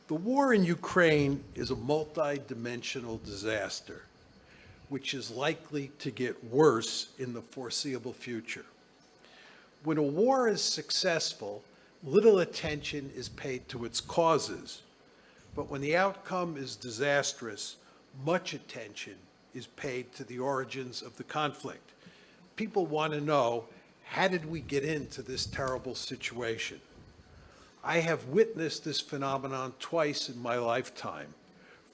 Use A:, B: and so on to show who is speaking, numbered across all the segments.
A: The war in Ukraine is a multi-dimensional disaster, which is likely to get worse in the foreseeable future. When a war is successful, little attention is paid to its causes, but when the outcome is disastrous, much attention is paid to the origins of the conflict. People want to know, how did we get into this terrible situation? I have witnessed this phenomenon twice in my lifetime,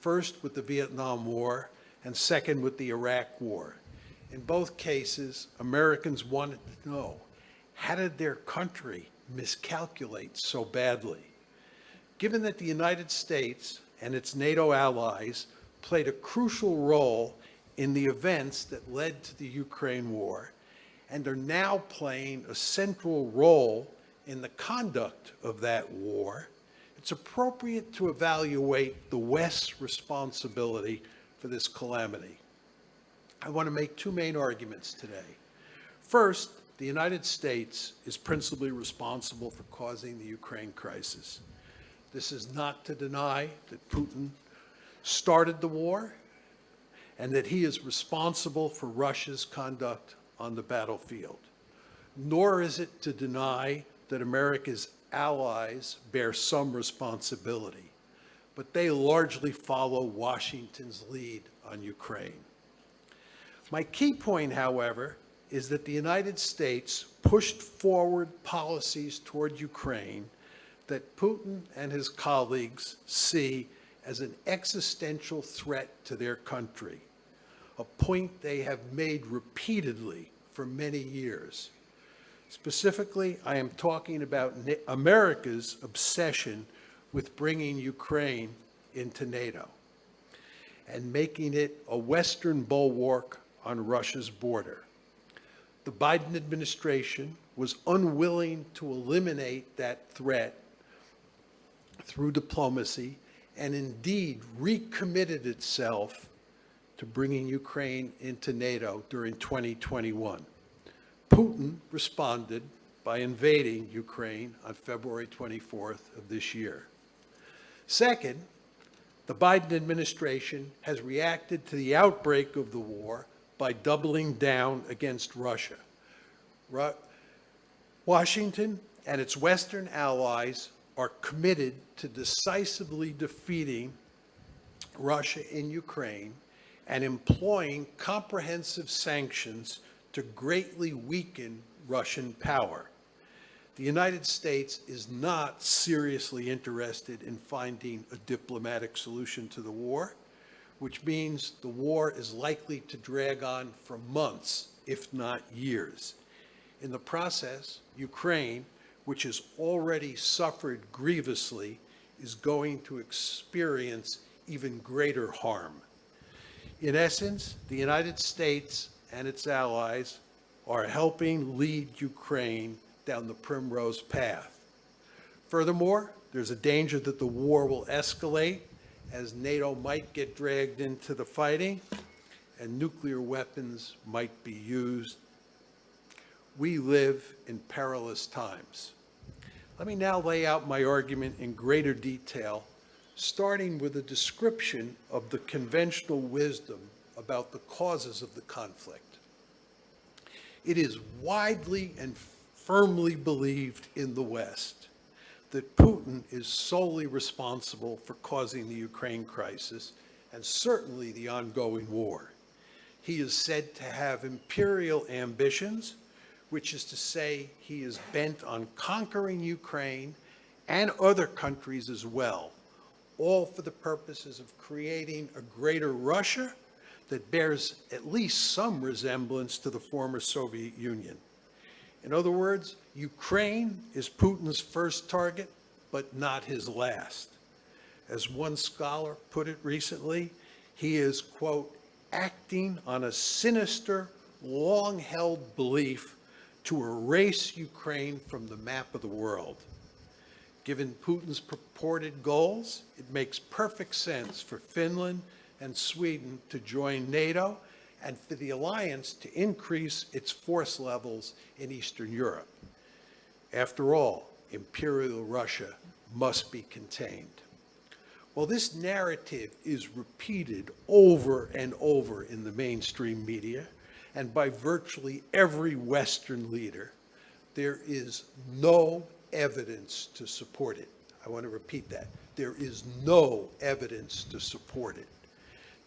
A: first with the Vietnam War and second with the Iraq War. In both cases, Americans wanted to know, how did their country miscalculate so badly? Given that the United States and its NATO allies played a crucial role in the events that led to the Ukraine war and are now playing a central role in the conduct of that war, it's appropriate to evaluate the West's responsibility for this calamity. I want to make two main arguments today. First, the United States is principally responsible for causing the Ukraine crisis. This is not to deny that Putin started the war and that he is responsible for Russia's conduct on the battlefield. Nor is it to deny that America's allies bear some responsibility, but they largely follow Washington's lead on Ukraine. My key point, however, is that the United States pushed forward policies toward Ukraine that Putin and his colleagues see as an existential threat to their country, a point they have made repeatedly for many years. Specifically, I am talking about America's obsession with bringing Ukraine into NATO and making it a Western bulwark on Russia's border. The Biden administration was unwilling to eliminate that threat through diplomacy and indeed recommitted itself to bringing Ukraine into NATO during 2021. Putin responded by invading Ukraine on February 24th of this year. Second, the Biden administration has reacted to the outbreak of the war by doubling down against Russia. Washington and its Western allies are committed to decisively defeating Russia in Ukraine and employing comprehensive sanctions to greatly weaken Russian power. The United States is not seriously interested in finding a diplomatic solution to the war, which means the war is likely to drag on for months, if not years. In the process, Ukraine, which has already suffered grievously, is going to experience even greater harm. In essence, the United States and its allies are helping lead Ukraine down the primrose path. Furthermore, there's a danger that the war will escalate as NATO might get dragged into the fighting and nuclear weapons might be used. We live in perilous times. Let me now lay out my argument in greater detail, starting with a description of the conventional wisdom about the causes of the conflict. It is widely and firmly believed in the West that Putin is solely responsible for causing the Ukraine crisis and certainly the ongoing war. He is said to have imperial ambitions, which is to say he is bent on conquering Ukraine and other countries as well, all for the purposes of creating a greater Russia that bears at least some resemblance to the former Soviet Union. In other words, Ukraine is Putin's first target, but not his last. As one scholar put it recently, he is, quote, acting on a sinister, long-held belief to erase Ukraine from the map of the world. Given Putin's purported goals, it makes perfect sense for Finland and Sweden to join NATO and for the alliance to increase its force levels in Eastern Europe. After all, Imperial Russia must be contained. Well, this narrative is repeated over and over in the mainstream media and by virtually every Western leader. There is no evidence to support it. I want to repeat that. There is no evidence to support it.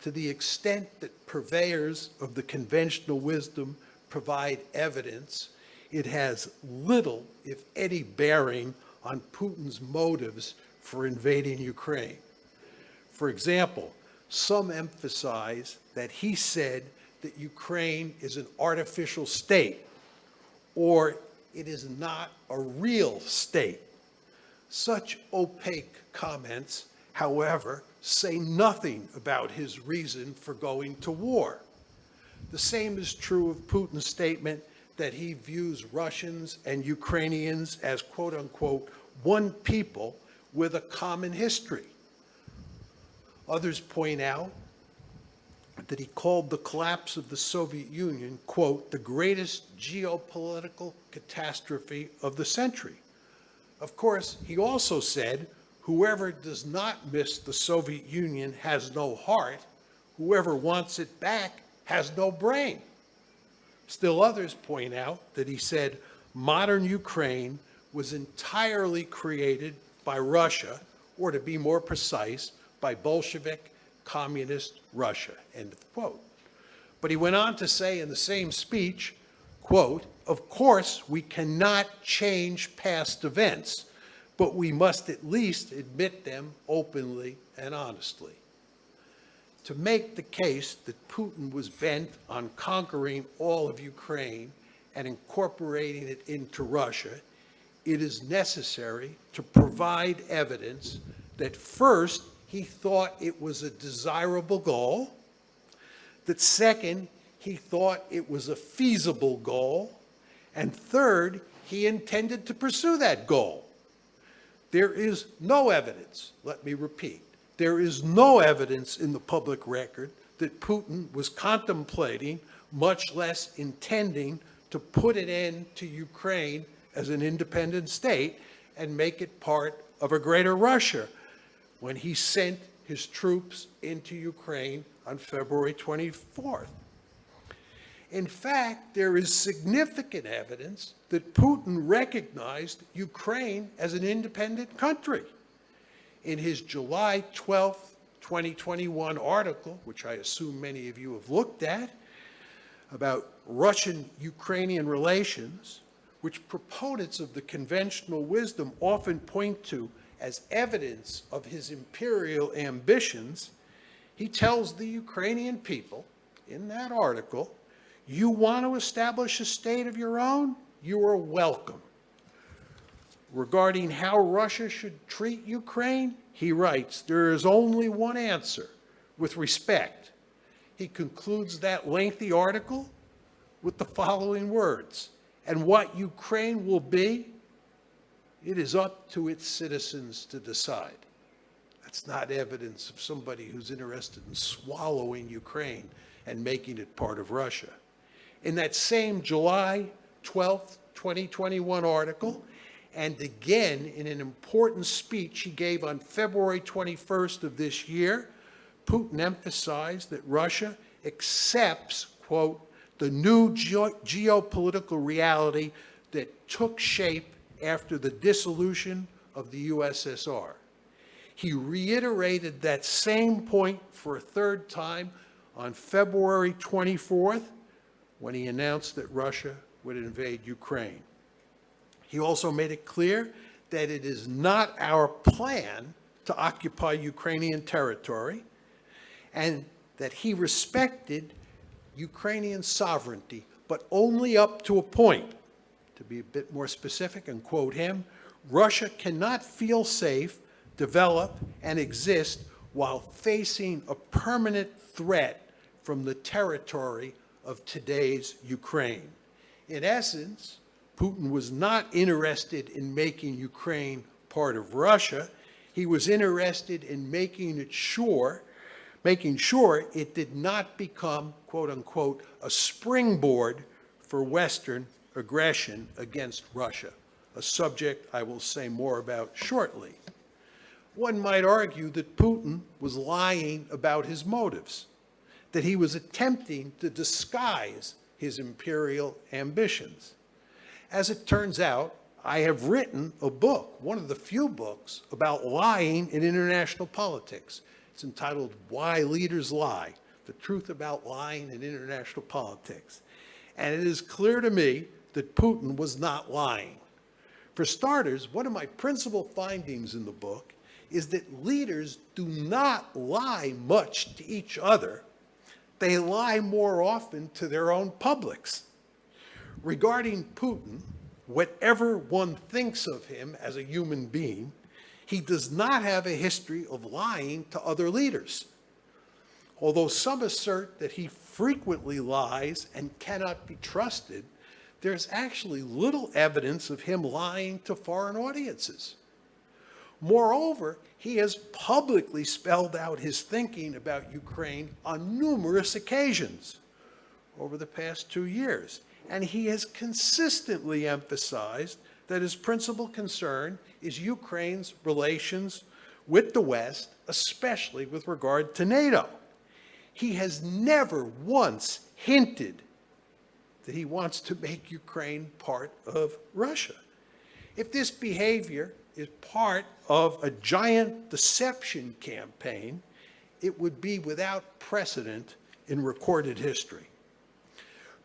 A: To the extent that purveyors of the conventional wisdom provide evidence, it has little, if any, bearing on Putin's motives for invading Ukraine. For example, some emphasize that he said that Ukraine is an artificial state, or it is not a real state. Such opaque comments, however, say nothing about his reason for going to war. The same is true of Putin's statement that he views Russians and Ukrainians as, quote unquote, one people with a common history. Others point out that he called the collapse of the Soviet Union, quote, the greatest geopolitical catastrophe of the century. Of course, he also said, whoever does not miss the Soviet Union has no heart. Whoever wants it back has no brain. Still others point out that he said modern Ukraine was entirely created by Russia, or to be more precise, by Bolshevik communist Russia, end of quote. But he went on to say in the same speech, quote, of course, we cannot change past events, but we must at least admit them openly and honestly. To make the case that Putin was bent on conquering all of Ukraine and incorporating it into Russia, it is necessary to provide evidence that first, he thought it was a desirable goal, that second, he thought it was a feasible goal, and third, he intended to pursue that goal. There is no evidence, let me repeat, there is no evidence in the public record that Putin was contemplating, much less intending, to put an end to Ukraine as an independent state and make it part of a greater Russia when he sent his troops into Ukraine on February 24th. In fact, there is significant evidence that Putin recognized Ukraine as an independent country. In his July 12, 2021 article, which I assume many of you have looked at, about Russian-Ukrainian relations, which proponents of the conventional wisdom often point to as evidence of his imperial ambitions, he tells the Ukrainian people in that article, you want to establish a state of your own? You are welcome. Regarding how Russia should treat Ukraine, he writes, there is only one answer, with respect. He concludes that lengthy article with the following words, and what Ukraine will be, it is up to its citizens to decide. That's not evidence of somebody who's interested in swallowing Ukraine and making it part of Russia. In that same July 12, 2021 article, and again in an important speech he gave on February 21st of this year, Putin emphasized that Russia accepts, quote, the new geopolitical reality that took shape after the dissolution of the USSR. He reiterated that same point for a third time on February 24th when he announced that Russia would invade Ukraine. He also made it clear that it is not our plan to occupy Ukrainian territory and that he respected Ukrainian sovereignty, but only up to a point. To be a bit more specific and quote him, Russia cannot feel safe, develop, and exist while facing a permanent threat from the territory of today's Ukraine. In essence, Putin was not interested in making Ukraine part of Russia. He was interested in making sure it did not become, quote unquote, a springboard for Western aggression against Russia, a subject I will say more about shortly. one might argue that Putin was lying about his motives, that he was attempting to disguise his imperial ambitions. As it turns out, I have written a book, one of the few books, about lying in international politics. It's entitled Why Leaders Lie: The Truth About Lying in International Politics. And it is clear to me that Putin was not lying. For starters, one of my principal findings in the book is that leaders do not lie much to each other. They lie more often to their own publics. Regarding Putin, whatever one thinks of him as a human being, he does not have a history of lying to other leaders. Although some assert that he frequently lies and cannot be trusted, there's actually little evidence of him lying to foreign audiences. Moreover, he has publicly spelled out his thinking about Ukraine on numerous occasions over the past 2 years, and he has consistently emphasized that his principal concern is Ukraine's relations with the West, especially with regard to NATO. He has never once hinted that he wants to make Ukraine part of Russia. If this behavior is part of a giant deception campaign, it would be without precedent in recorded history.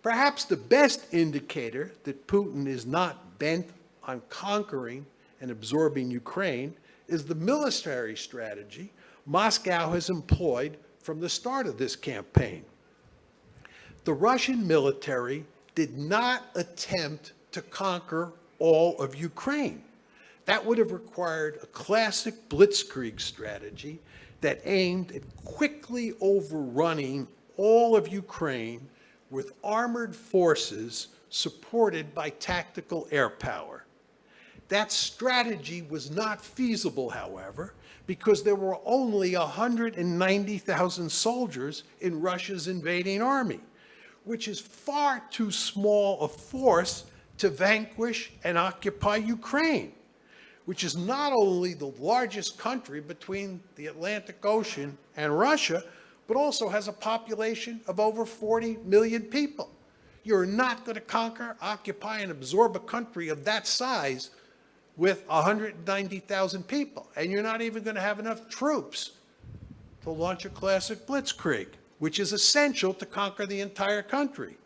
A: Perhaps the best indicator that Putin is not bent on conquering and absorbing Ukraine is the military strategy Moscow has employed from the start of this campaign. The Russian military did not attempt to conquer all of Ukraine. That would have required a classic blitzkrieg strategy that aimed at quickly overrunning all of Ukraine with armored forces supported by tactical air power. That strategy was not feasible, however, because there were only 190,000 soldiers in Russia's invading army, which is far too small a force to vanquish and occupy Ukraine, which is not only the largest country between the Atlantic Ocean and Russia, but also has a population of over 40 million people. You're not going to conquer, occupy, and absorb a country of that size with 190,000 people. And you're not even going to have enough troops to launch a classic blitzkrieg, which is essential to conquer the entire country.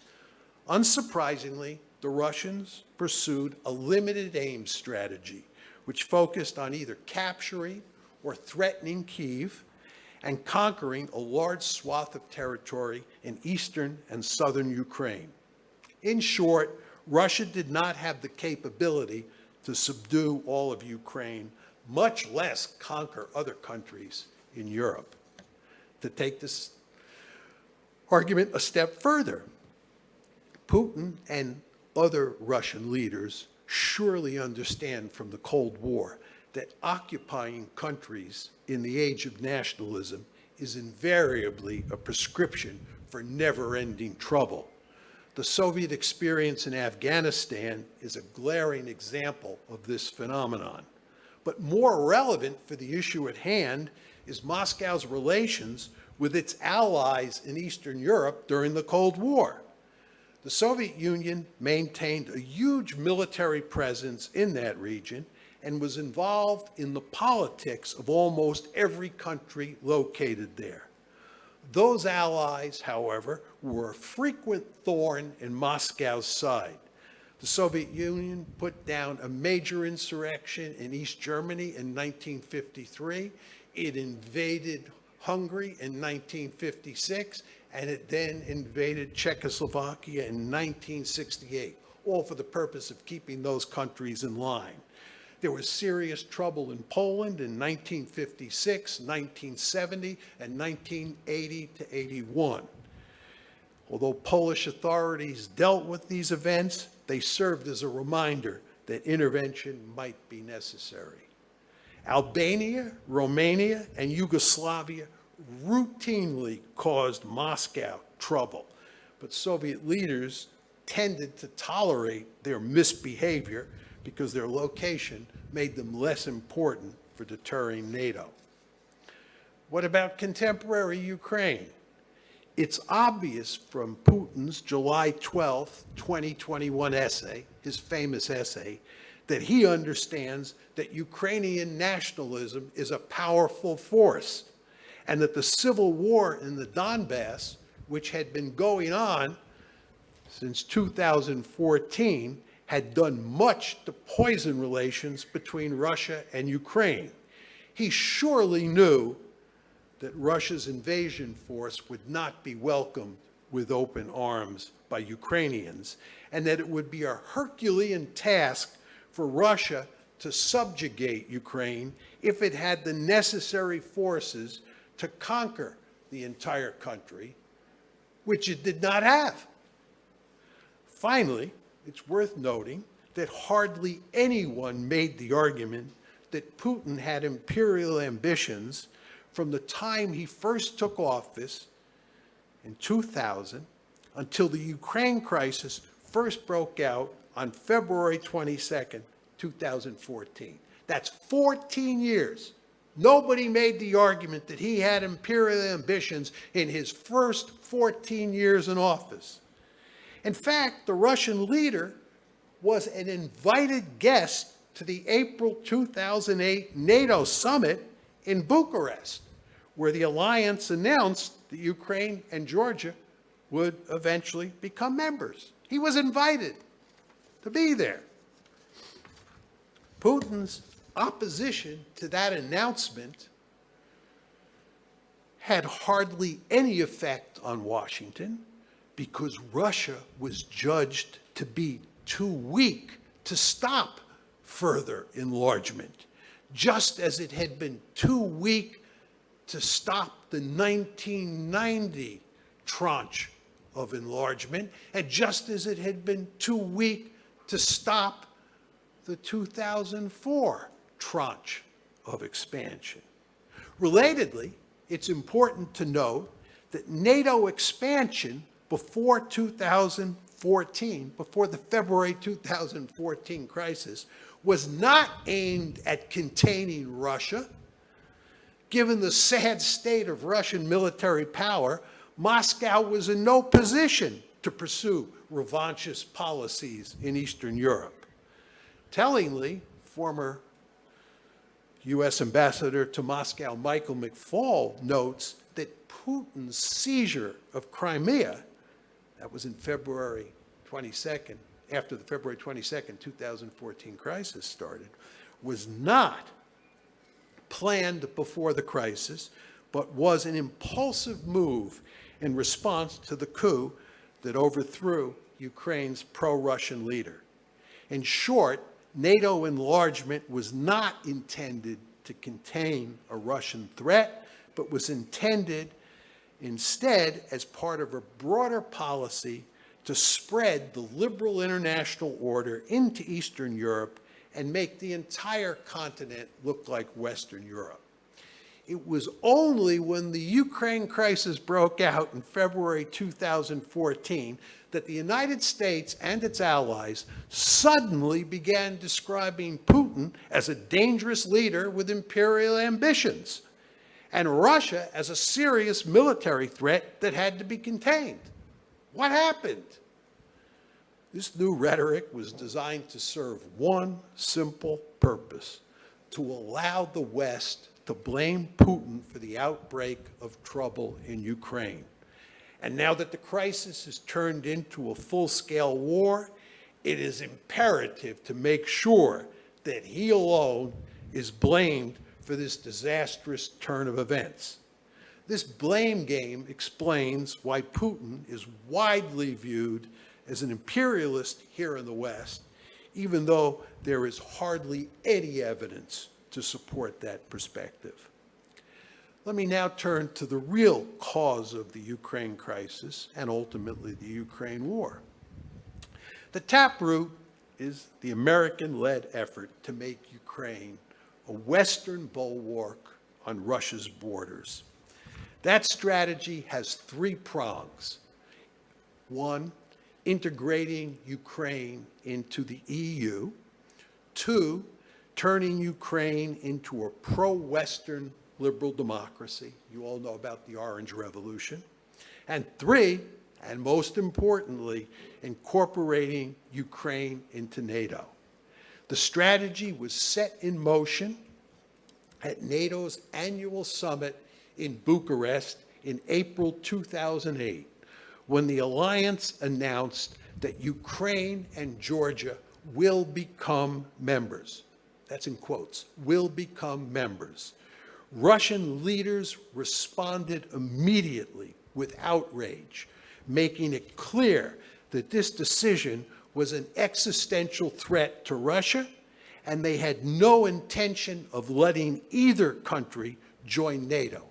A: Unsurprisingly, the Russians pursued a limited aim strategy, which focused on either capturing or threatening Kyiv and conquering a large swath of territory in eastern and southern Ukraine. In short, Russia did not have the capability to subdue all of Ukraine, much less conquer other countries in Europe. To take this argument a step further, Putin and other Russian leaders surely understand from the Cold War that occupying countries in the age of nationalism is invariably a prescription for never-ending trouble. The Soviet experience in Afghanistan is a glaring example of this phenomenon. But more relevant for the issue at hand is Moscow's relations with its allies in Eastern Europe during the Cold War. The Soviet Union maintained a huge military presence in that region and was involved in the politics of almost every country located there. Those allies, however, were a frequent thorn in Moscow's side. The Soviet Union put down a major insurrection in East Germany in 1953. It invaded Hungary in 1956, and it then invaded Czechoslovakia in 1968, all for the purpose of keeping those countries in line. There was serious trouble in Poland in 1956, 1970, and 1980 to 81. Although Polish authorities dealt with these events, they served as a reminder that intervention might be necessary. Albania, Romania, and Yugoslavia routinely caused Moscow trouble, but Soviet leaders tended to tolerate their misbehavior because their location made them less important for deterring NATO. What about contemporary Ukraine? It's obvious from Putin's July 12, 2021 essay, his famous essay, that he understands that Ukrainian nationalism is a powerful force, and that the civil war in the Donbass, which had been going on since 2014, had done much to poison relations between Russia and Ukraine. He surely knew that Russia's invasion force would not be welcomed with open arms by Ukrainians, and that it would be a Herculean task for Russia to subjugate Ukraine if it had the necessary forces to conquer the entire country, which it did not have. Finally, it's worth noting that hardly anyone made the argument that Putin had imperial ambitions from the time he first took office in 2000 until the Ukraine crisis first broke out on February 22nd, 2014. That's 14 years. Nobody made the argument that he had imperial ambitions in his first 14 years in office. In fact, the Russian leader was an invited guest to the April 2008 NATO summit in Bucharest, where the alliance announced that Ukraine and Georgia would eventually become members. He was invited to be there. Putin's opposition to that announcement had hardly any effect on Washington because Russia was judged to be too weak to stop further enlargement, just as it had been too weak to stop the 1990 tranche of enlargement, and just as it had been too weak to stop the 2004 tranche of expansion. Relatedly, it's important to note that NATO expansion before 2014, before the February 2014 crisis, was not aimed at containing Russia. Given the sad state of Russian military power, Moscow was in no position to pursue revanchist policies in Eastern Europe. Tellingly, former U.S. Ambassador to Moscow Michael McFaul notes that Putin's seizure of Crimea, that was in February 22nd, after the February 22nd, 2014 crisis started, was not planned before the crisis, but was an impulsive move in response to the coup that overthrew Ukraine's pro-Russian leader. In short, NATO enlargement was not intended to contain a Russian threat, but was intended instead as part of a broader policy to spread the liberal international order into Eastern Europe and make the entire continent look like Western Europe. It was only when the Ukraine crisis broke out in February 2014 that the United States and its allies suddenly began describing Putin as a dangerous leader with imperial ambitions, and Russia as a serious military threat that had to be contained. What happened? This new rhetoric was designed to serve one simple purpose: to allow the West to blame Putin for the outbreak of trouble in Ukraine. And now that the crisis has turned into a full-scale war, it is imperative to make sure that he alone is blamed for this disastrous turn of events. This blame game explains why Putin is widely viewed as an imperialist here in the West, even though there is hardly any evidence to support that perspective. Let me now turn to the real cause of the Ukraine crisis and ultimately the Ukraine war. The taproot is the American-led effort to make Ukraine a Western bulwark on Russia's borders. That strategy has three prongs. One, integrating Ukraine into the EU. Two, turning Ukraine into a pro-Western liberal democracy. You all know about the Orange Revolution. And 3, and most importantly, incorporating Ukraine into NATO. The strategy was set in motion at NATO's annual summit in Bucharest in April 2008, when the alliance announced that Ukraine and Georgia will become members. That's in quotes, will become members. Russian leaders responded immediately with outrage, making it clear that this decision was an existential threat to Russia, and they had no intention of letting either country join NATO.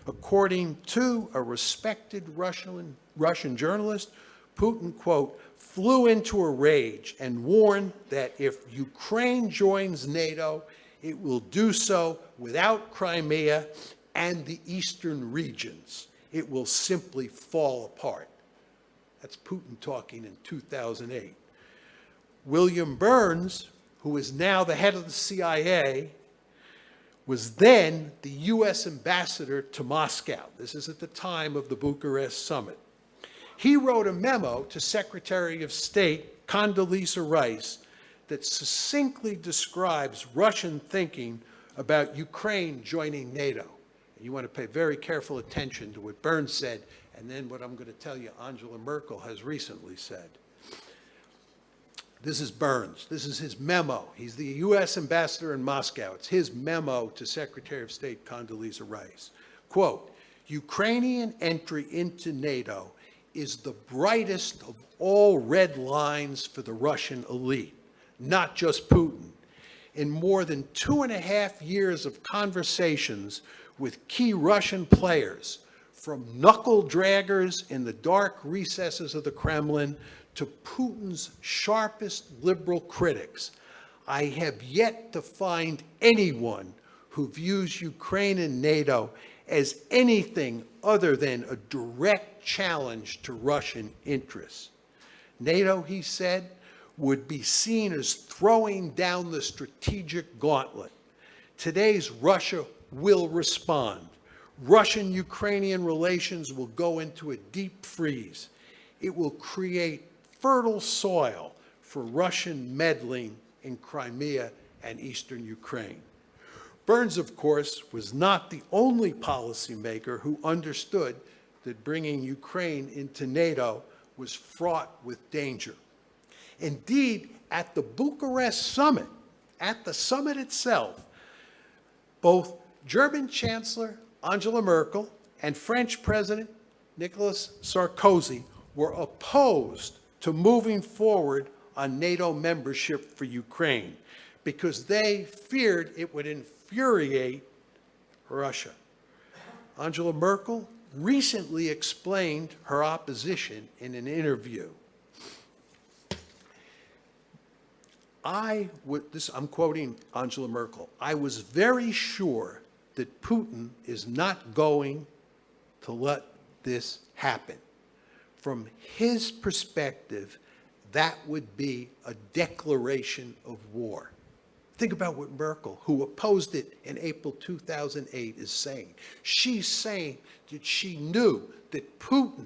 A: According to a respected Russian journalist, Putin, quote, flew into a rage and warned that if Ukraine joins NATO, it will do so without Crimea and the eastern regions. It will simply fall apart. That's Putin talking in 2008. William Burns, who is now the head of the CIA, was then the U.S. ambassador to Moscow. This is at the time of the Bucharest summit. He wrote a memo to Secretary of State Condoleezza Rice that succinctly describes Russian thinking about Ukraine joining NATO. And you want to pay very careful attention to what Burns said, and then what I'm going to tell you Angela Merkel has recently said. This is Burns. This is his memo. He's the U.S. ambassador in Moscow. It's his memo to Secretary of State Condoleezza Rice. Quote, Ukrainian entry into NATO is the brightest of all red lines for the Russian elite, not just Putin. In more than 2.5 years of conversations with key Russian players, from knuckle draggers in the dark recesses of the Kremlin to Putin's sharpest liberal critics, I have yet to find anyone who views Ukraine and NATO as anything other than a direct challenge to Russian interests. NATO, he said, would be seen as throwing down the strategic gauntlet. Today's Russia will respond. Russian-Ukrainian relations will go into a deep freeze. It will create fertile soil for Russian meddling in Crimea and eastern Ukraine. Burns, of course, was not the only policymaker who understood that bringing Ukraine into NATO was fraught with danger. Indeed, at the Bucharest summit, at the summit itself, both German Chancellor Angela Merkel and French President Nicolas Sarkozy were opposed to moving forward on NATO membership for Ukraine because they feared it would infuriate Russia. Angela Merkel recently explained her opposition in an interview. I'm quoting Angela Merkel, I was very sure that Putin is not going to let this happen. From his perspective, that would be a declaration of war. Think about what Merkel, who opposed it in April 2008, is saying. She's saying that she knew that Putin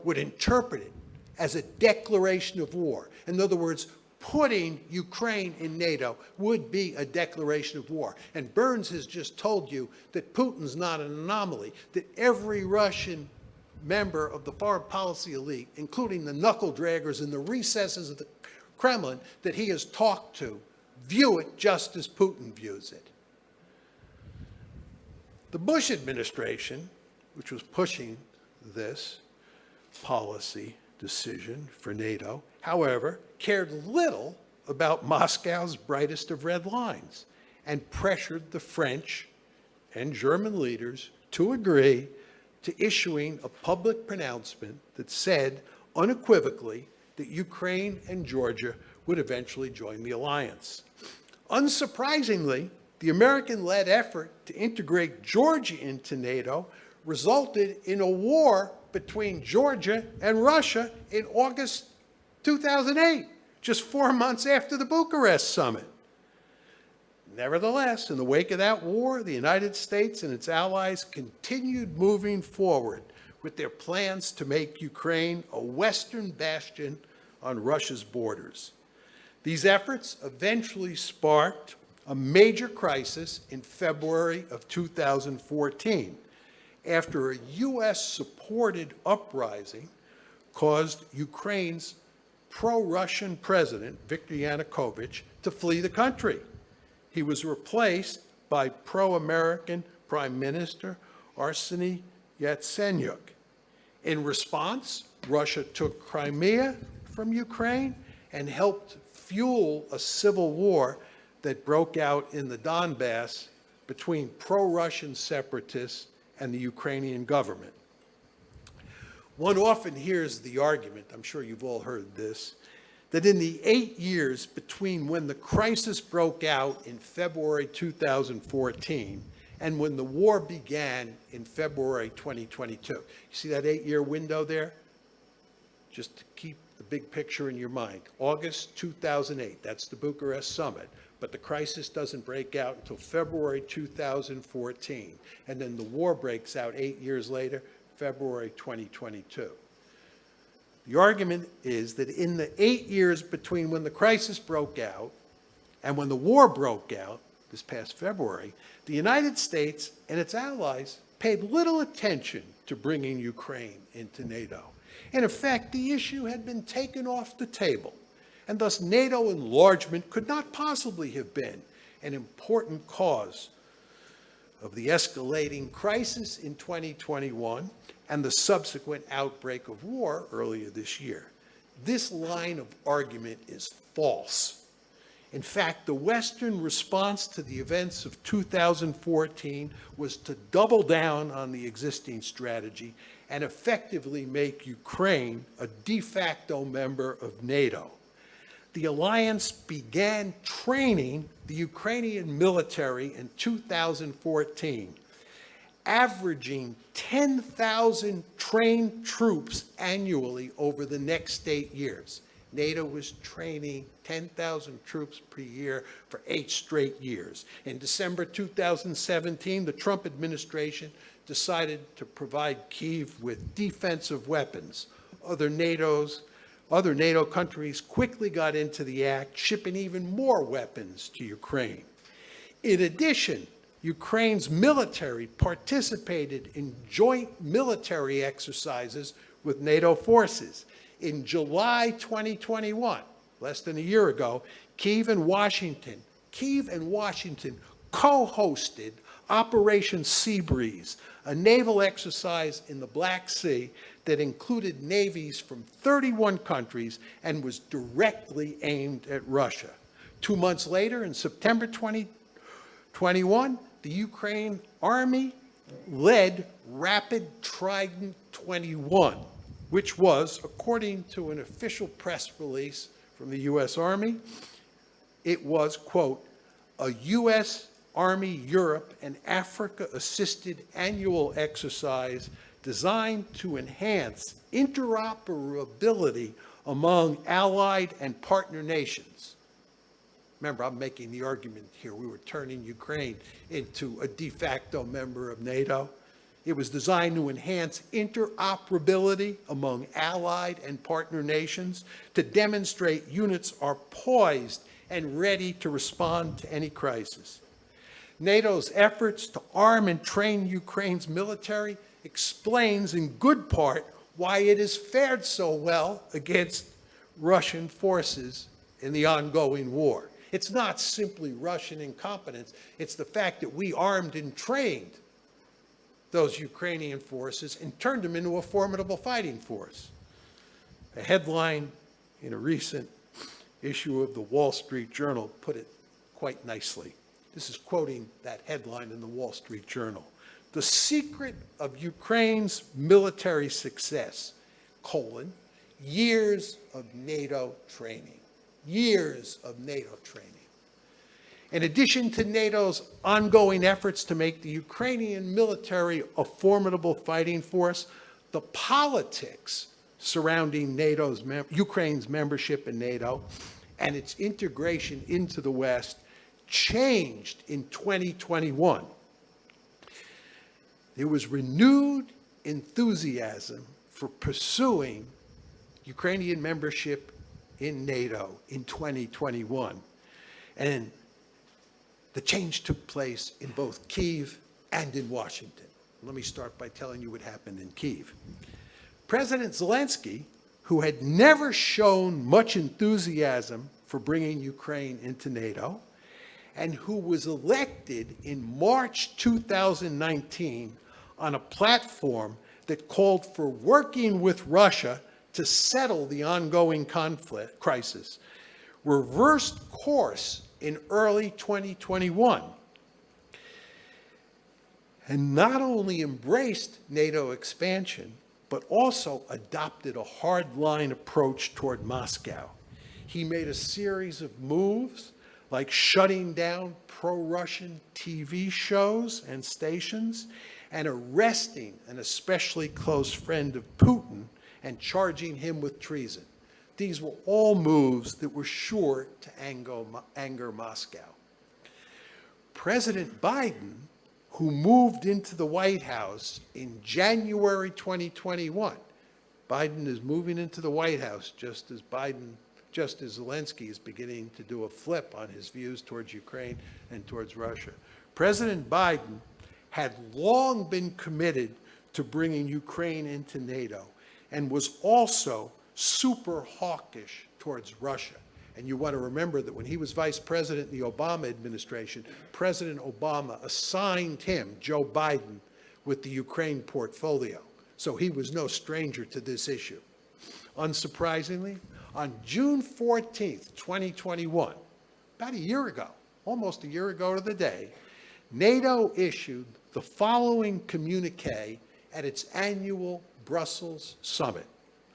A: would interpret it as a declaration of war. In other words, putting Ukraine in NATO would be a declaration of war. And Burns has just told you that Putin's not an anomaly, that every Russian member of the foreign policy elite, including the knuckle draggers in the recesses of the Kremlin that he has talked to, view it just as Putin views it. The Bush administration, which was pushing this policy decision for NATO, however, cared little about Moscow's brightest of red lines and pressured the French and German leaders to agree to issuing a public pronouncement that said unequivocally that Ukraine and Georgia would eventually join the alliance. Unsurprisingly, the American-led effort to integrate Georgia into NATO resulted in a war between Georgia and Russia in August 2008, just 4 months after the Bucharest summit. Nevertheless, in the wake of that war, the United States and its allies continued moving forward with their plans to make Ukraine a Western bastion on Russia's borders. These efforts eventually sparked a major crisis in February of 2014, after a U.S.-supported uprising caused Ukraine's pro-Russian president, Viktor Yanukovych, to flee the country. He was replaced by pro-American Prime Minister Arseniy Yatsenyuk. In response, Russia took Crimea from Ukraine and helped fuel a civil war that broke out in the Donbass between pro-Russian separatists and the Ukrainian government. One often hears the argument, I'm sure you've all heard this, that in the 8 years between when the crisis broke out in February 2014 and when the war began in February 2022. You see that 8-year window there? Just to keep the big picture in your mind. August 2008, that's the Bucharest summit. But the crisis doesn't break out until February 2014. And then the war breaks out 8 years later, February 2022. The argument is that in the 8 years between when the crisis broke out and when the war broke out this past February, the United States and its allies paid little attention to bringing Ukraine into NATO. In effect, the issue had been taken off the table, and thus NATO enlargement could not possibly have been an important cause of the escalating crisis in 2021 and the subsequent outbreak of war earlier this year. This line of argument is false. In fact, the Western response to the events of 2014 was to double down on the existing strategy and effectively make Ukraine a de facto member of NATO. The alliance began training the Ukrainian military in 2014, averaging 10,000 trained troops annually over the next 8 years. NATO was training 10,000 troops per year for 8 straight years. In December 2017, the Trump administration decided to provide Kyiv with defensive weapons. Other NATO countries quickly got into the act, shipping even more weapons to Ukraine. In addition, Ukraine's military participated in joint military exercises with NATO forces. In July 2021, less than a year ago, Kyiv and Washington co-hosted Operation Seabreeze, a naval exercise in the Black Sea that included navies from 31 countries and was directly aimed at Russia. 2 months later, in September 2021, the Ukraine Army led Rapid Trident 21, which was, according to an official press release from the U.S. Army, it was, quote, a U.S. Army Europe and Africa-assisted annual exercise designed to enhance interoperability among allied and partner nations. Remember, I'm making the argument here we were turning Ukraine into a de facto member of NATO. It was designed to enhance interoperability among allied and partner nations to demonstrate units are poised and ready to respond to any crisis. NATO's efforts to arm and train Ukraine's military explains in good part why it has fared so well against Russian forces in the ongoing war. It's not simply Russian incompetence, it's the fact that we armed and trained those Ukrainian forces and turned them into a formidable fighting force. A headline in a recent issue of the Wall Street Journal put it quite nicely. This is quoting that headline in the Wall Street Journal. The secret of Ukraine's military success, years of NATO training. Years of NATO training. In addition to NATO's ongoing efforts to make the Ukrainian military a formidable fighting force, the politics surrounding Ukraine's membership in NATO and its integration into the West changed in 2021. There was renewed enthusiasm for pursuing Ukrainian membership in NATO in 2021. And the change took place in both Kyiv and in Washington. Let me start by telling you what happened in Kyiv. President Zelensky, who had never shown much enthusiasm for bringing Ukraine into NATO, and who was elected in March 2019 on a platform that called for working with Russia to settle the ongoing conflict crisis, reversed course in early 2021 and not only embraced NATO expansion, but also adopted a hardline approach toward Moscow. He made a series of moves like shutting down pro-Russian TV shows and stations and arresting an especially close friend of Putin and charging him with treason. These were all moves that were sure to anger Moscow. President Biden, who moved into the White House in January 2021, Biden is moving into the White House just as Zelensky is beginning to do a flip on his views towards Ukraine and towards Russia. President Biden had long been committed to bringing Ukraine into NATO and was also super hawkish towards Russia. And you want to remember that when he was vice president in the Obama administration, President Obama assigned him, Joe Biden, with the Ukraine portfolio. So he was no stranger to this issue. Unsurprisingly, on June 14th, 2021, about a year ago, almost a year ago to the day, NATO issued the following communique at its annual Brussels summit.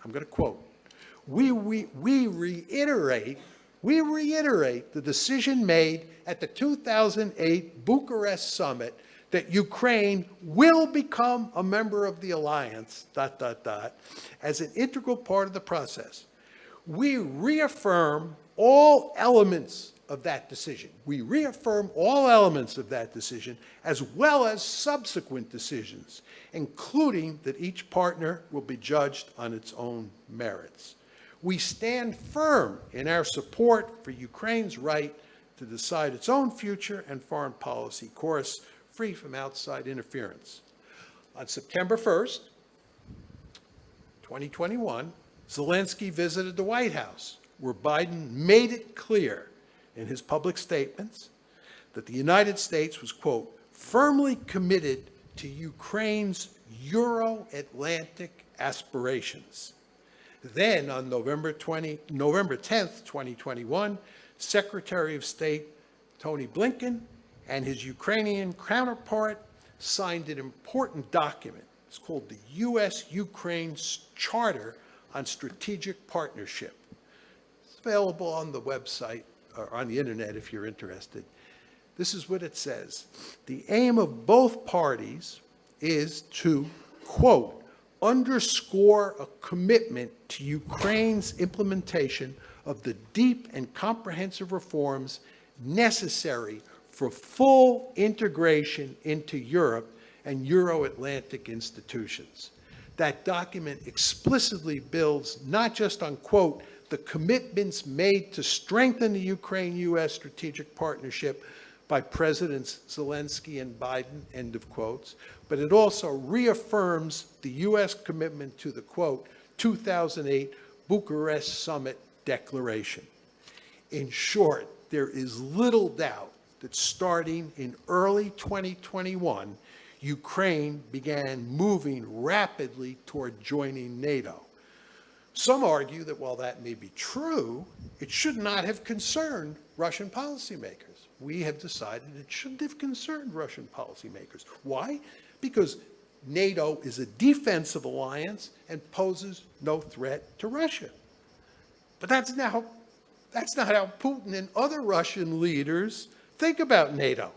A: I'm going to quote, we reiterate the decision made at the 2008 Bucharest summit that Ukraine will become a member of the alliance, as an integral part of the process. We reaffirm all elements of that decision. We reaffirm all elements of that decision, as well as subsequent decisions, including that each partner will be judged on its own merits. We stand firm in our support for Ukraine's right to decide its own future and foreign policy course, free from outside interference. On September 1st, 2021, Zelensky visited the White House, where Biden made it clear in his public statements that the United States was, quote, firmly committed to Ukraine's Euro-Atlantic aspirations. Then, on November 10th, 2021, Secretary of State Tony Blinken and his Ukrainian counterpart signed an important document. It's called the U.S.-Ukraine Charter on Strategic Partnership. It's available on the website or on the internet if you're interested. This is what it says. The aim of both parties is to, quote, underscore a commitment to Ukraine's implementation of the deep and comprehensive reforms necessary for full integration into Europe and Euro-Atlantic institutions. That document explicitly builds not just on, quote, the commitments made to strengthen the Ukraine-U.S. strategic partnership by Presidents Zelensky and Biden, end of quotes, but it also reaffirms the U.S. commitment to the, quote, 2008 Bucharest Summit Declaration. In short, there is little doubt that starting in early 2021, Ukraine began moving rapidly toward joining NATO. Some argue that while that may be true, it should not have concerned Russian policymakers. We have decided it shouldn't have concerned Russian policymakers. Why? Because NATO is a defensive alliance and poses no threat to Russia. But that's not how Putin and other Russian leaders think about NATO.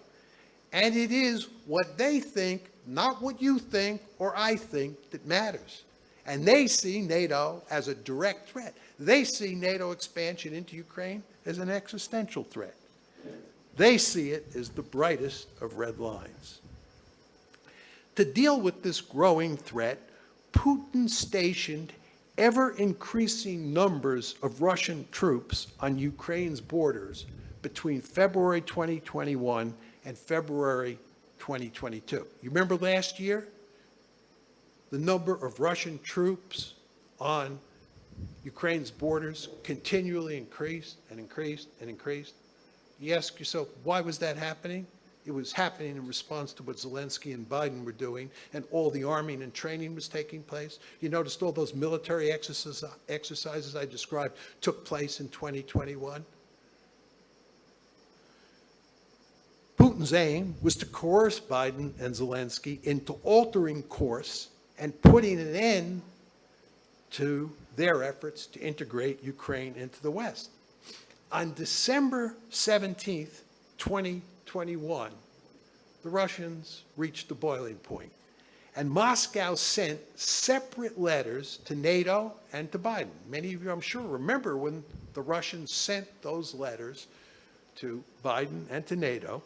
A: And it is what they think, not what you think or I think, that matters. And they see NATO as a direct threat. They see NATO expansion into Ukraine as an existential threat. They see it as the brightest of red lines. To deal with this growing threat, Putin stationed ever-increasing numbers of Russian troops on Ukraine's borders between February 2021 and February 2022. You remember last year? The number of Russian troops on Ukraine's borders continually increased and increased and increased. You ask yourself, why was that happening? It was happening in response to what Zelensky and Biden were doing, and all the arming and training was taking place. You noticed all those military exercises I described took place in 2021. Putin's aim was to coerce Biden and Zelensky into altering course and putting an end to their efforts to integrate Ukraine into the West. On December 17th, 2021, the Russians reached the boiling point, and Moscow sent separate letters to NATO and to Biden. Many of you, I'm sure, remember when the Russians sent those letters to Biden and to NATO,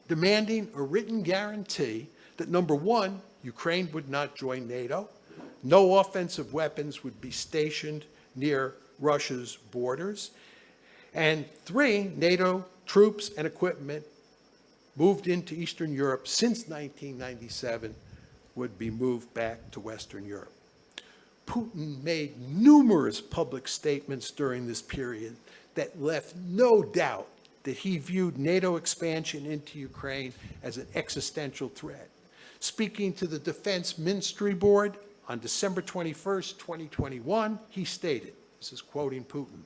A: demanding a written guarantee that, number one, Ukraine would not join NATO, no offensive weapons would be stationed near Russia's borders, and three, NATO troops and equipment moved into Eastern Europe since 1997 would be moved back to Western Europe. Putin made numerous public statements during this period that left no doubt that he viewed NATO expansion into Ukraine as an existential threat. Speaking to the Defense Ministry Board on December 21st, 2021, he stated, this is quoting Putin,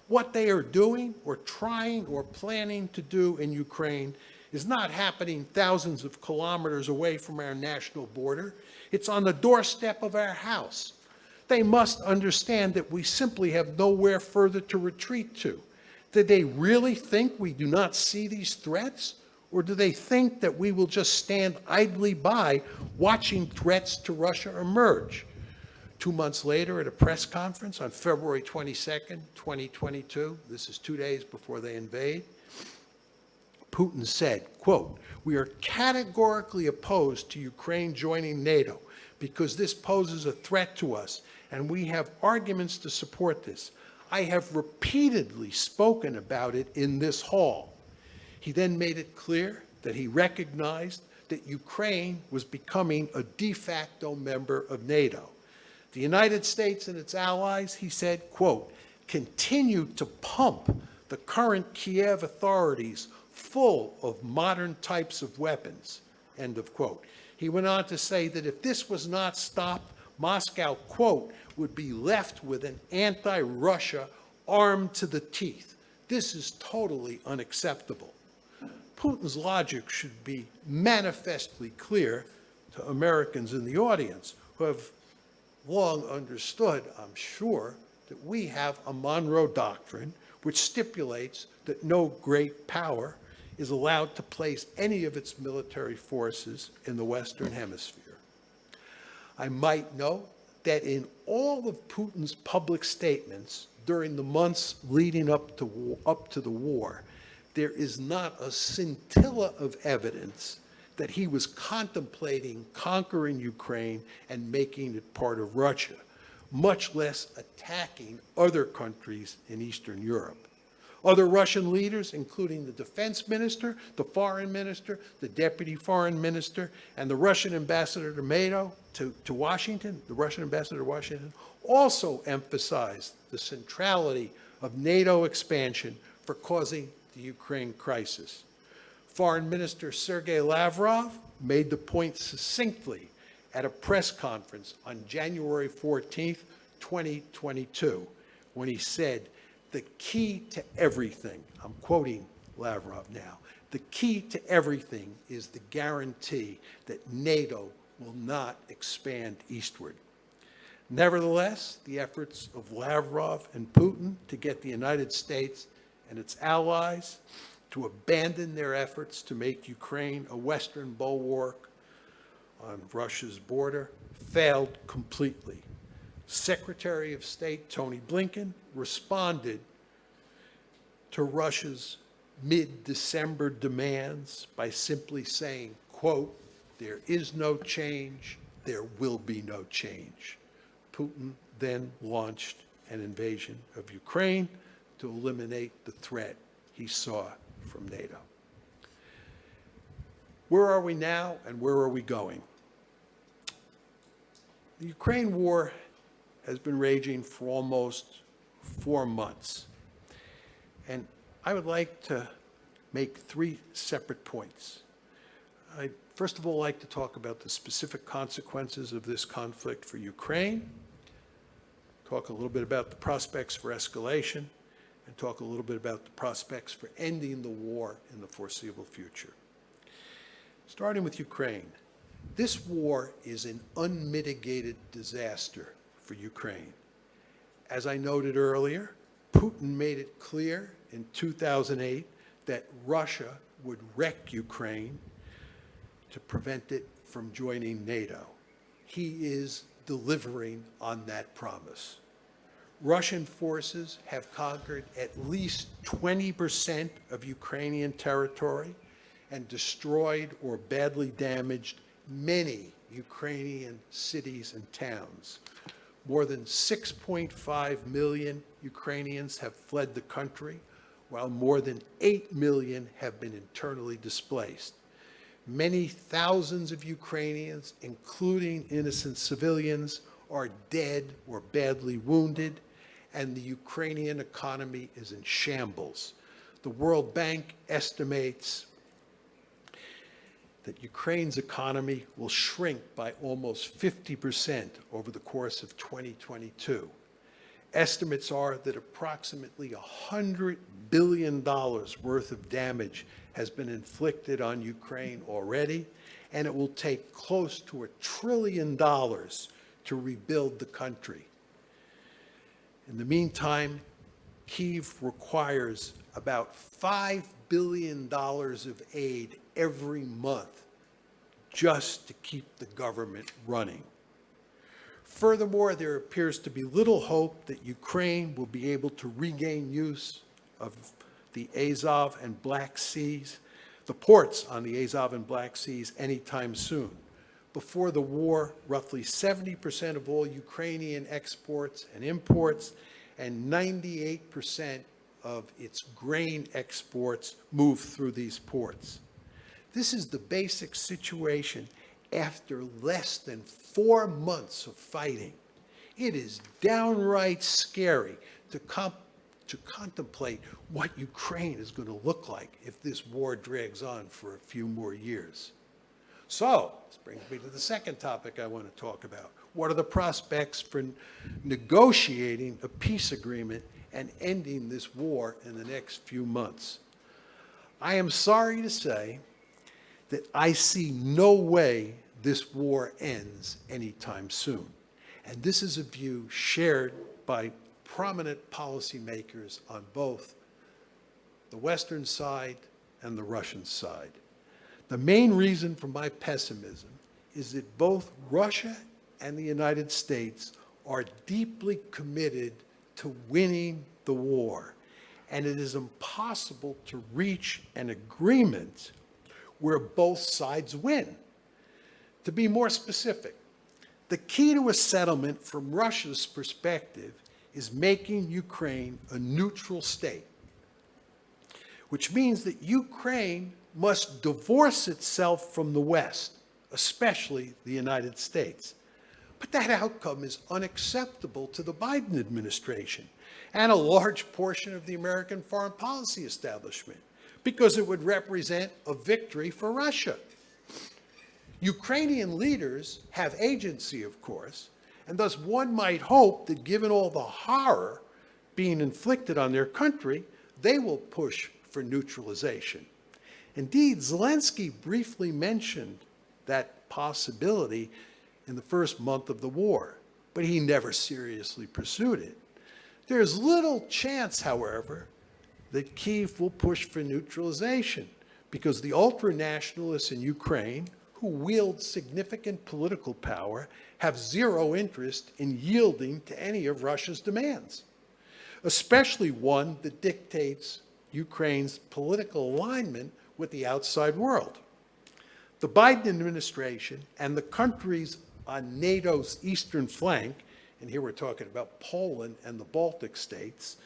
A: "What they are doing or trying or planning to do in Ukraine is not happening thousands of kilometers away from our national border. It's on the doorstep of our house. They must understand that we simply have nowhere further to retreat to. Do they really think we do not see these threats? Or do they think that we will just stand idly by watching threats to Russia emerge?" 2 months later, at a press conference on February 22nd, 2022, this is 2 days before they invade, Putin said, quote, "We are categorically opposed to Ukraine joining NATO because this poses a threat to us, and we have arguments to support this. I have repeatedly spoken about it in this hall." He then made it clear that he recognized that Ukraine was becoming a de facto member of NATO. The United States and its allies, he said, quote, "continue to pump the current Kiev authorities full of modern types of weapons," end of quote. He went on to say that if this was not stopped, Moscow, quote, "would be left with an anti-Russia armed to the teeth." This is totally unacceptable. Putin's logic should be manifestly clear to Americans in the audience who have long understood, I'm sure, that we have a Monroe Doctrine which stipulates that no great power is allowed to place any of its military forces in the Western Hemisphere. I might note that in all of Putin's public statements during the months leading up to the war, there is not a scintilla of evidence that he was contemplating conquering Ukraine and making it part of Russia, much less attacking other countries in Eastern Europe. Other Russian leaders, including the defense minister, the foreign minister, the deputy foreign minister, and the Russian ambassador to Washington, the Russian ambassador to Washington, also emphasized the centrality of NATO expansion for causing the Ukraine crisis. Foreign Minister Sergei Lavrov made the point succinctly at a press conference on January 14th, 2022, when he said, "The key to everything," I'm quoting Lavrov now, "the key to everything is the guarantee that NATO will not expand eastward." Nevertheless, the efforts of Lavrov and Putin to get the United States and its allies to abandon their efforts to make Ukraine a Western bulwark on Russia's border failed completely. Secretary of State Tony Blinken responded to Russia's mid-December demands by simply saying, quote, "There is no change, there will be no change." Putin then launched an invasion of Ukraine to eliminate the threat he saw from NATO. Where are we now and where are we going? The Ukraine war has been raging for almost 4 months. And I would like to make 3 separate points. I'd first of all like to talk about the specific consequences of this conflict for Ukraine, talk a little bit about the prospects for escalation, and talk a little bit about the prospects for ending the war in the foreseeable future. Starting with Ukraine, this war is an unmitigated disaster for Ukraine. As I noted earlier, Putin made it clear in 2008 that Russia would wreck Ukraine to prevent it from joining NATO. He is delivering on that promise. Russian forces have conquered at least 20% of Ukrainian territory and destroyed or badly damaged many Ukrainian cities and towns. More than 6.5 million Ukrainians have fled the country, while more than 8 million have been internally displaced. Many thousands of Ukrainians, including innocent civilians, are dead or badly wounded, and the Ukrainian economy is in shambles. The World Bank estimates that Ukraine's economy will shrink by almost 50% over the course of 2022. Estimates are that approximately $100 billion worth of damage has been inflicted on Ukraine already, and it will take close to $1 trillion to rebuild the country. In the meantime, Kyiv requires about $5 billion of aid every month just to keep the government running. Furthermore, there appears to be little hope that Ukraine will be able to regain use of the Azov and Black Seas, the ports on the Azov and Black Seas anytime soon. Before the war, roughly 70% of all Ukrainian exports and imports and 98% of its grain exports move through these ports. This is the basic situation after less than 4 months of fighting. It is downright scary to contemplate what Ukraine is going to look like if this war drags on for a few more years. So, this brings me to the second topic I want to talk about. What are the prospects for negotiating a peace agreement and ending this war in the next few months? I am sorry to say that I see no way this war ends anytime soon. And this is a view shared by prominent policymakers on both the Western side and the Russian side. The main reason for my pessimism is that both Russia and the United States are deeply committed to winning the war, and it is impossible to reach an agreement where both sides win. To be more specific, the key to a settlement from Russia's perspective is making Ukraine a neutral state, which means that Ukraine must divorce itself from the West, especially the United States. But that outcome is unacceptable to the Biden administration and a large portion of the American foreign policy establishment, because it would represent a victory for Russia. Ukrainian leaders have agency, of course, and thus one might hope that given all the horror being inflicted on their country, they will push for neutralization. Indeed, Zelensky briefly mentioned that possibility in the first month of the war, but he never seriously pursued it. There is little chance, however, that Kyiv will push for neutralization, because the ultra-nationalists in Ukraine, who wield significant political power, have zero interest in yielding to any of Russia's demands, especially one that dictates Ukraine's political alignment with the outside world. The Biden administration and the countries on NATO's eastern flank, and here we're talking about Poland and the Baltic states,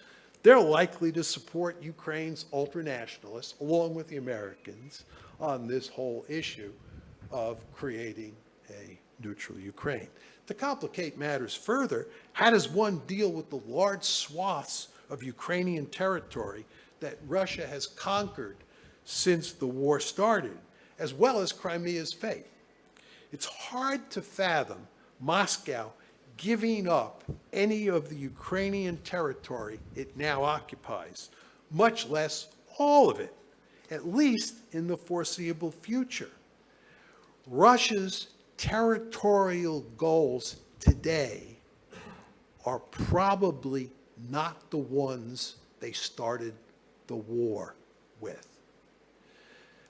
A: they're likely to support Ukraine's ultranationalists, along with the Americans, on this whole issue of creating a neutral Ukraine. To complicate matters further, how does one deal with the large swaths of Ukrainian territory that Russia has conquered since the war started, as well as Crimea's fate? It's hard to fathom Moscow giving up any of the Ukrainian territory it now occupies, much less all of it, at least in the foreseeable future. Russia's territorial goals today are probably not the ones they started the war with.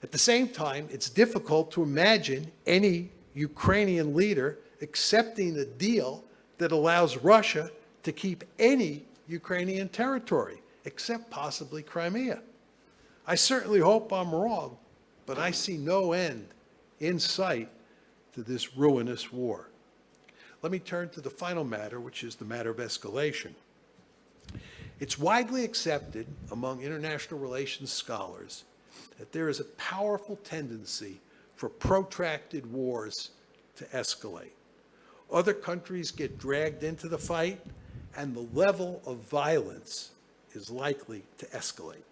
A: At the same time, it's difficult to imagine any Ukrainian leader accepting a deal that allows Russia to keep any Ukrainian territory, except possibly Crimea. I certainly hope I'm wrong, but I see no end in sight to this ruinous war. Let me turn to the final matter, which is the matter of escalation. It's widely accepted among international relations scholars that there is a powerful tendency for protracted wars to escalate. Other countries get dragged into the fight, and the level of violence is likely to escalate.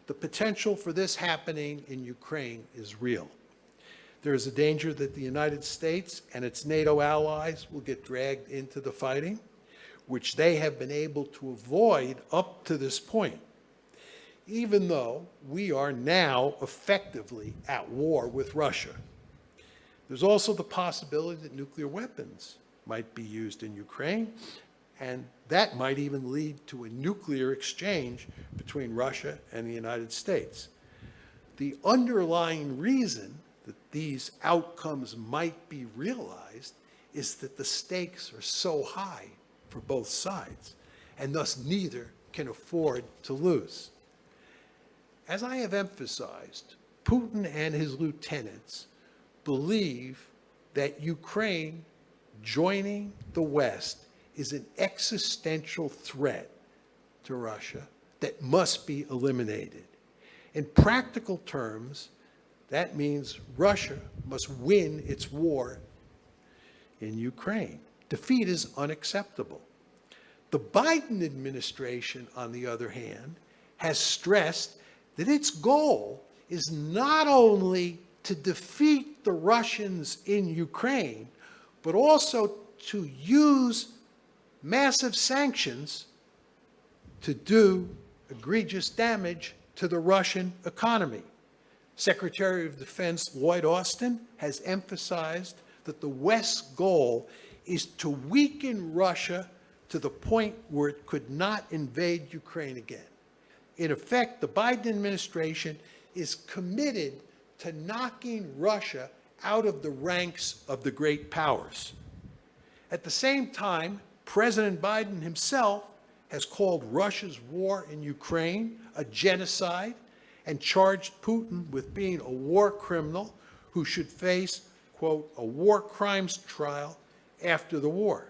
A: The potential for this happening in Ukraine is real. There is a danger that the United States and its NATO allies will get dragged into the fighting, which they have been able to avoid up to this point, even though we are now effectively at war with Russia. There's also the possibility that nuclear weapons might be used in Ukraine, and that might even lead to a nuclear exchange between Russia and the United States. The underlying reason that these outcomes might be realized is that the stakes are so high for both sides, and thus neither can afford to lose. As I have emphasized, Putin and his lieutenants believe that Ukraine joining the West is an existential threat to Russia that must be eliminated. In practical terms, that means Russia must win its war in Ukraine. Defeat is unacceptable. The Biden administration, on the other hand, has stressed that its goal is not only to defeat the Russians in Ukraine, but also to use massive sanctions to do egregious damage to the Russian economy. Secretary of Defense Lloyd Austin has emphasized that the West's goal is to weaken Russia to the point where it could not invade Ukraine again. In effect, the Biden administration is committed to knocking Russia out of the ranks of the great powers. At the same time, President Biden himself has called Russia's war in Ukraine a genocide and charged Putin with being a war criminal who should face, quote, a war crimes trial after the war.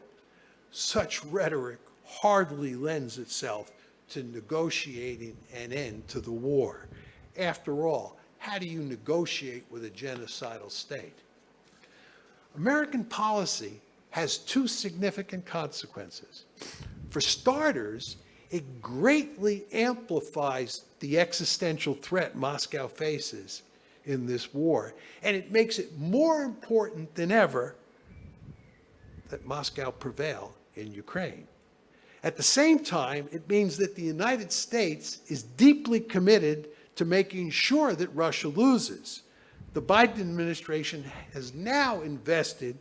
A: Such rhetoric hardly lends itself to negotiating an end to the war. After all, how do you negotiate with a genocidal state? American policy has two significant consequences. For starters, it greatly amplifies the existential threat Moscow faces in this war, and it makes it more important than ever that Moscow prevail in Ukraine. At the same time, it means that the United States is deeply committed to making sure that Russia loses. The Biden administration has now invested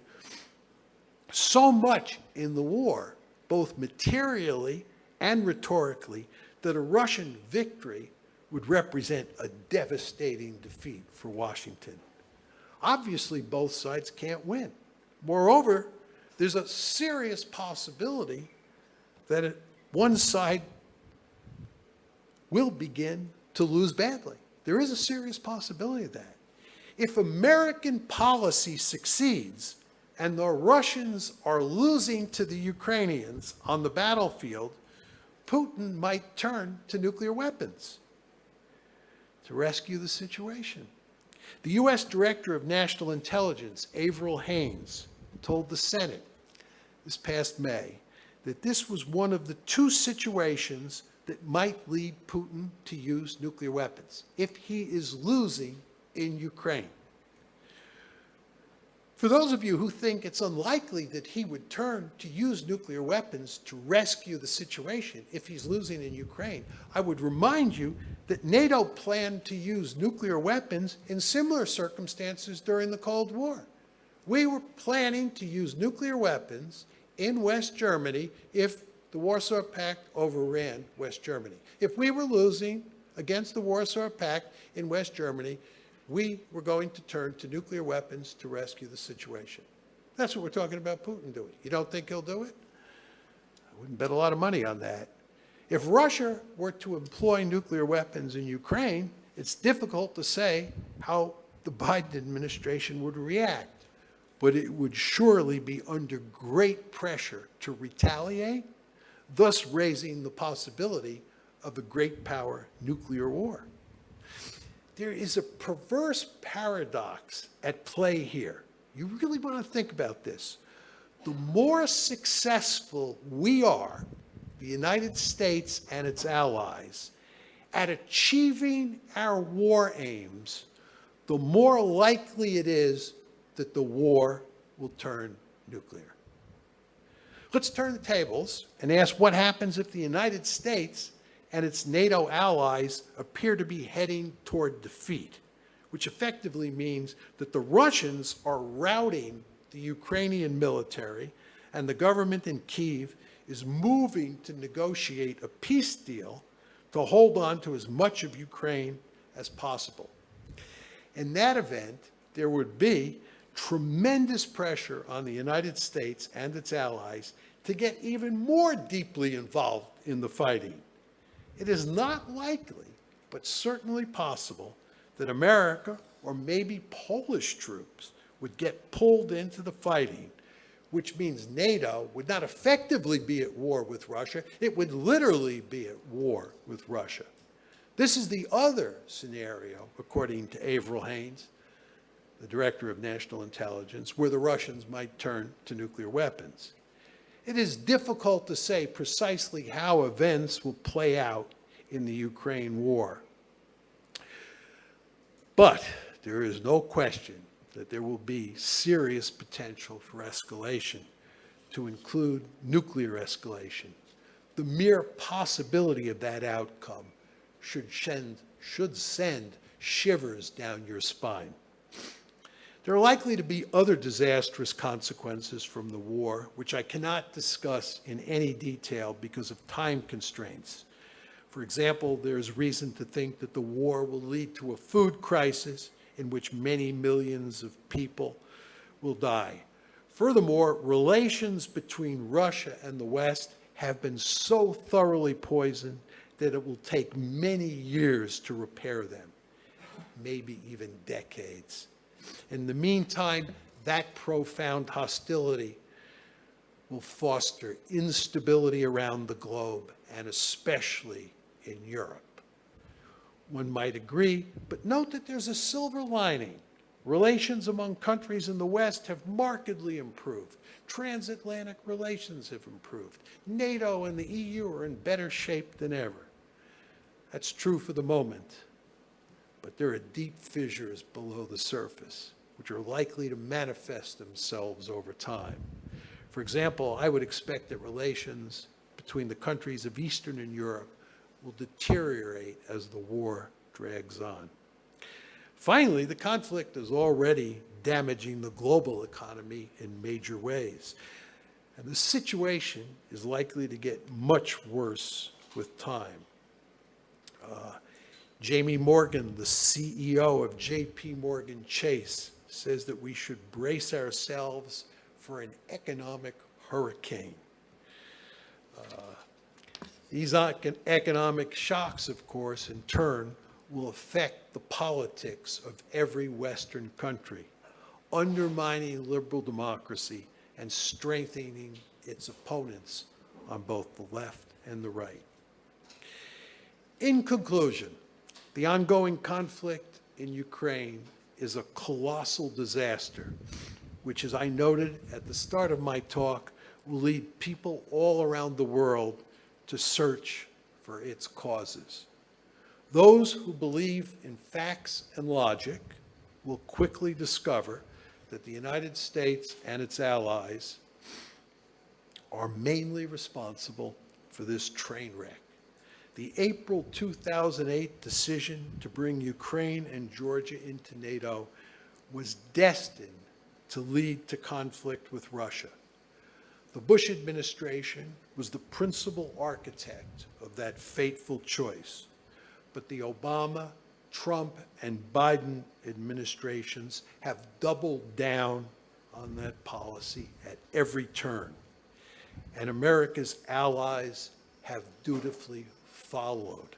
A: so much in the war, both materially and rhetorically, that a Russian victory would represent a devastating defeat for Washington. Obviously, both sides can't win. Moreover, there's a serious possibility that one side will begin to lose badly. There is a serious possibility of that. If American policy succeeds and the Russians are losing to the Ukrainians on the battlefield, Putin might turn to nuclear weapons to rescue the situation. The U.S. Director of National Intelligence, Avril Haines, told the Senate this past May that this was one of the two situations that might lead Putin to use nuclear weapons if he is losing in Ukraine. For those of you who think it's unlikely that he would turn to use nuclear weapons to rescue the situation if he's losing in Ukraine, I would remind you that NATO planned to use nuclear weapons in similar circumstances during the Cold War. We were planning to use nuclear weapons in West Germany if the Warsaw Pact overran West Germany. If we were losing against the Warsaw Pact in West Germany, we were going to turn to nuclear weapons to rescue the situation. That's what we're talking about Putin doing. You don't think he'll do it? I wouldn't bet a lot of money on that. If Russia were to employ nuclear weapons in Ukraine, it's difficult to say how the Biden administration would react, but it would surely be under great pressure to retaliate, thus raising the possibility of a great power nuclear war. There is a perverse paradox at play here. You really want to think about this. The more successful we are, the United States and its allies, at achieving our war aims, the more likely it is that the war will turn nuclear. Let's turn the tables and ask what happens if the United States and its NATO allies appear to be heading toward defeat, which effectively means that the Russians are routing the Ukrainian military and the government in Kyiv is moving to negotiate a peace deal to hold on to as much of Ukraine as possible. In that event, there would be tremendous pressure on the United States and its allies to get even more deeply involved in the fighting. It is not likely, but certainly possible, that America or maybe Polish troops would get pulled into the fighting, which means NATO would not effectively be at war with Russia, it would literally be at war with Russia. This is the other scenario, according to Avril Haines, the Director of National Intelligence, where the Russians might turn to nuclear weapons. It is difficult to say precisely how events will play out in the Ukraine war. But there is no question that there will be serious potential for escalation, to include nuclear escalation. The mere possibility of that outcome should send shivers down your spine. There are likely to be other disastrous consequences from the war, which I cannot discuss in any detail because of time constraints. For example, there's reason to think that the war will lead to a food crisis in which many millions of people will die. Furthermore, relations between Russia and the West have been so thoroughly poisoned that it will take many years to repair them, maybe even decades. In the meantime, that profound hostility will foster instability around the globe, and especially in Europe. One might agree, but note that there's a silver lining. Relations among countries in the West have markedly improved. Transatlantic relations have improved. NATO and the EU are in better shape than ever. That's true for the moment, but there are deep fissures below the surface, which are likely to manifest themselves over time. For example, I would expect that relations between the countries of Eastern Europe will deteriorate as the war drags on. Finally, the conflict is already damaging the global economy in major ways, and the situation is likely to get much worse with time. Jamie Morgan, the CEO of J.P. Morgan Chase, says that we should brace ourselves for an economic hurricane. These economic shocks, of course, in turn, will affect the politics of every Western country, undermining liberal democracy and strengthening its opponents on both the left and the right. In conclusion, the ongoing conflict in Ukraine is a colossal disaster, which, as I noted at the start of my talk, will lead people all around the world to search for its causes. Those who believe in facts and logic will quickly discover that the United States and its allies are mainly responsible for this train wreck. The April 2008 decision to bring Ukraine and Georgia into NATO was destined to lead to conflict with Russia. The Bush administration was the principal architect of that fateful choice, but the Obama, Trump, and Biden administrations have doubled down on that policy at every turn, and America's allies have dutifully followed.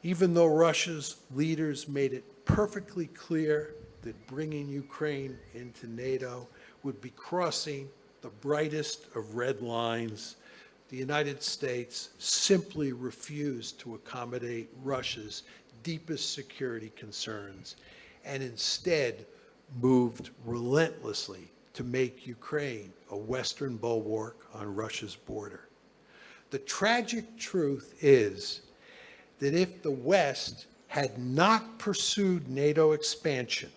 A: Even though Russia's leaders made it perfectly clear that bringing Ukraine into NATO would be crossing the brightest of red lines, the United States simply refused to accommodate Russia's deepest security concerns and instead moved relentlessly to make Ukraine a Western bulwark on Russia's border. The tragic truth is that if the West had not pursued NATO expansion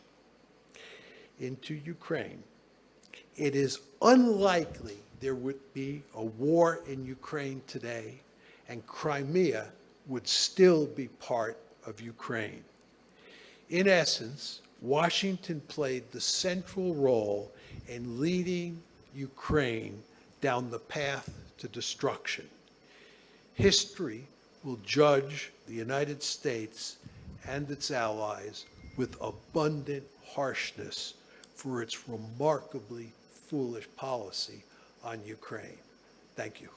A: into Ukraine, it is unlikely there would be a war in Ukraine today, and Crimea would still be part of Ukraine. In essence, Washington played the central role in leading Ukraine down the path to destruction. History will judge the United States and its allies with abundant harshness for its remarkably foolish policy on Ukraine. Thank you.